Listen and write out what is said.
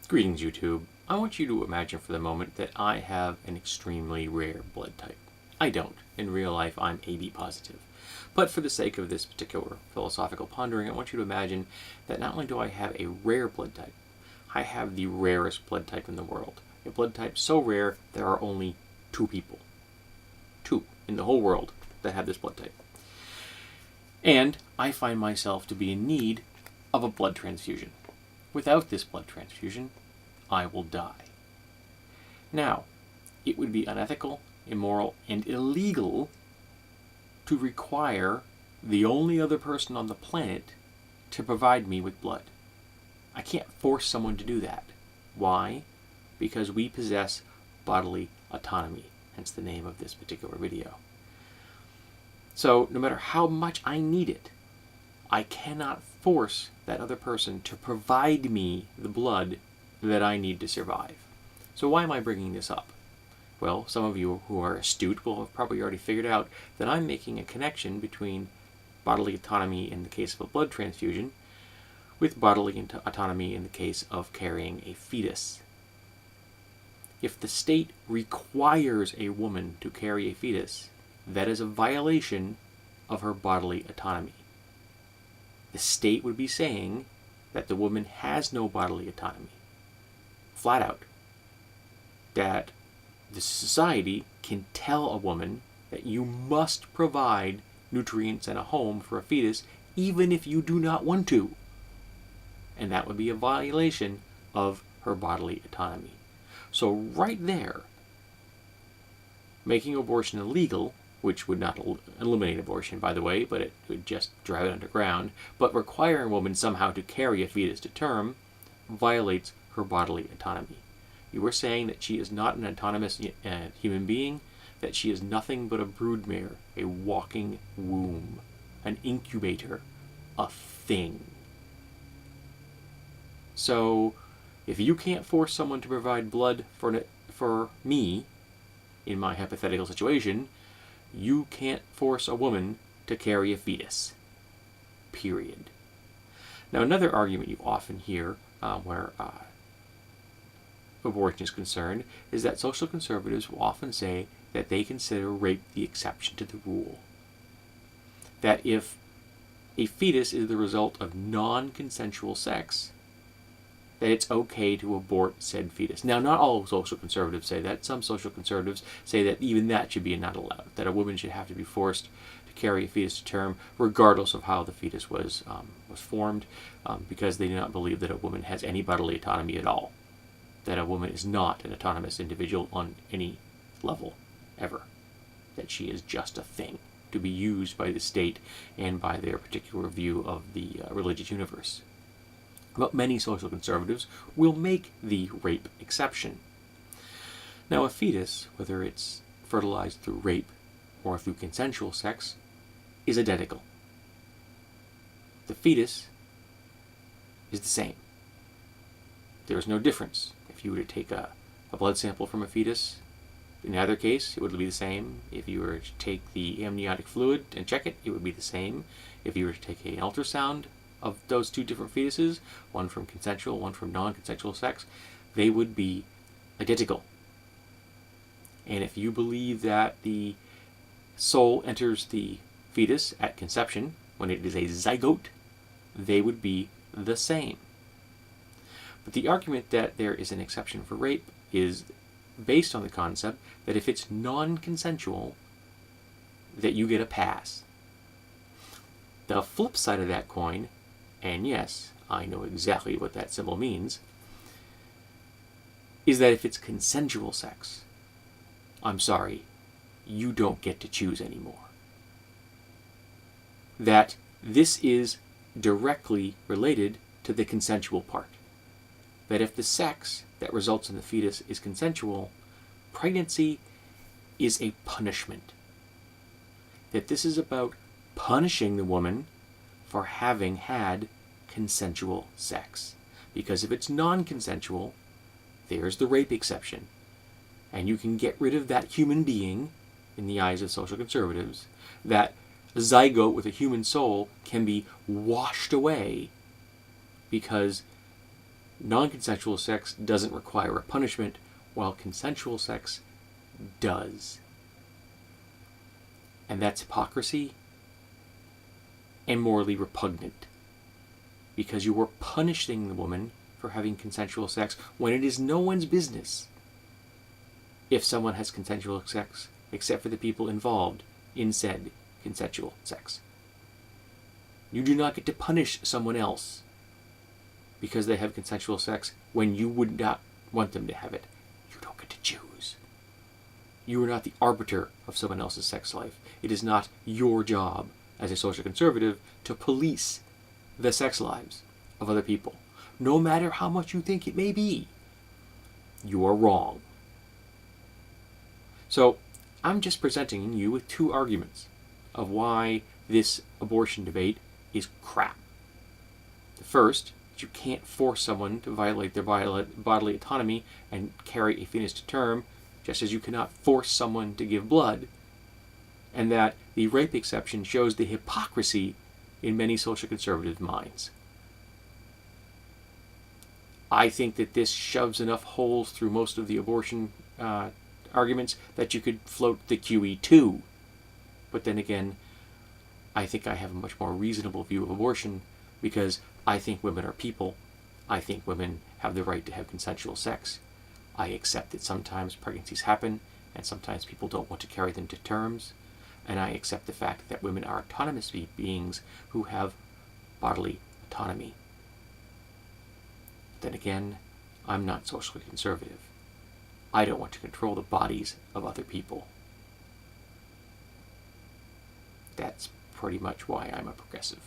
Greetings, YouTube. I want you to imagine for the moment that I have an extremely rare blood type. I don't. In real life, I'm AB positive. But for the sake of this particular philosophical pondering, I want you to imagine that not only do I have a rare blood type, I have the rarest blood type in the world. A blood type so rare there are only two people. Two in the whole world that have this blood type. And I find myself to be in need of a blood transfusion. Without this blood transfusion, I will die. Now, it would be unethical, immoral, and illegal to require the only other person on the planet to provide me with blood. I can't force someone to do that. Why? Because we possess bodily autonomy, hence the name of this particular video. So, no matter how much I need it, I cannot force that other person to provide me the blood that I need to survive. So why am I bringing this up? Well, some of you who are astute will have probably already figured out that I'm making a connection between bodily autonomy in the case of a blood transfusion with bodily autonomy in the case of carrying a fetus. If the state requires a woman to carry a fetus, that is a violation of her bodily autonomy. The state would be saying that the woman has no bodily autonomy. Flat out. That the society can tell a woman that you must provide nutrients and a home for a fetus even if you do not want to. And that would be a violation of her bodily autonomy. So right there, making abortion illegal, which would not eliminate abortion, by the way, but it would just drive it underground, but requiring a woman somehow to carry a fetus to term violates her bodily autonomy. You are saying that she is not an autonomous human being, that she is nothing but a broodmare, a walking womb, an incubator, a thing. So, if you can't force someone to provide blood for me, in my hypothetical situation, you can't force a woman to carry a fetus. Period. Now, another argument you often hear where abortion is concerned is that social conservatives will often say that they consider rape the exception to the rule. That if a fetus is the result of non-consensual sex, that it's okay to abort said fetus. Now, not all social conservatives say that. Some social conservatives say that even that should be not allowed, that a woman should have to be forced to carry a fetus to term regardless of how the fetus was formed, because they do not believe that a woman has any bodily autonomy at all, that a woman is not an autonomous individual on any level, ever, that she is just a thing to be used by the state and by their particular view of the religious universe. But many social conservatives will make the rape exception. Now, a fetus, whether it's fertilized through rape or through consensual sex, is identical. The fetus is the same. There is no difference. If you were to take a blood sample from a fetus, in either case, it would be the same. If you were to take the amniotic fluid and check it, it would be the same. If you were to take an ultrasound of those two different fetuses, one from consensual, one from non-consensual sex, they would be identical. And if you believe that the soul enters the fetus at conception, when it is a zygote, they would be the same. But the argument that there is an exception for rape is based on the concept that if it's non-consensual, that you get a pass. The flip side of that coin, and yes, I know exactly what that symbol means, is that if it's consensual sex, I'm sorry, you don't get to choose anymore. That this is directly related to the consensual part. That if the sex that results in the fetus is consensual, pregnancy is a punishment. That this is about punishing the woman for having had consensual sex. Because if it's non-consensual, there's the rape exception. And you can get rid of that human being, in the eyes of social conservatives, that zygote with a human soul can be washed away because Non-consensual sex doesn't require a punishment, while consensual sex does. And that's hypocrisy and morally repugnant, because you are punishing the woman for having consensual sex when it is no one's business if someone has consensual sex except for the people involved in said consensual sex. You do not get to punish someone else because they have consensual sex when you would not want them to have it. You don't get to choose. You are not the arbiter of someone else's sex life. It is not your job as a social conservative to police the sex lives of other people, no matter how much you think it may be. You are wrong. So, I'm just presenting you with two arguments of why this abortion debate is crap. The first, you can't force someone to violate their bodily autonomy and carry a fetus to term, just as you cannot force someone to give blood, and that the rape exception shows the hypocrisy in many social conservative minds. I think that this shoves enough holes through most of the abortion arguments that you could float the QE2. But then again, I think I have a much more reasonable view of abortion because I think women are people. I think women have the right to have consensual sex. I accept that sometimes pregnancies happen and sometimes people don't want to carry them to terms. And I accept the fact that women are autonomous beings who have bodily autonomy. Then again, I'm not socially conservative. I don't want to control the bodies of other people. That's pretty much why I'm a progressive.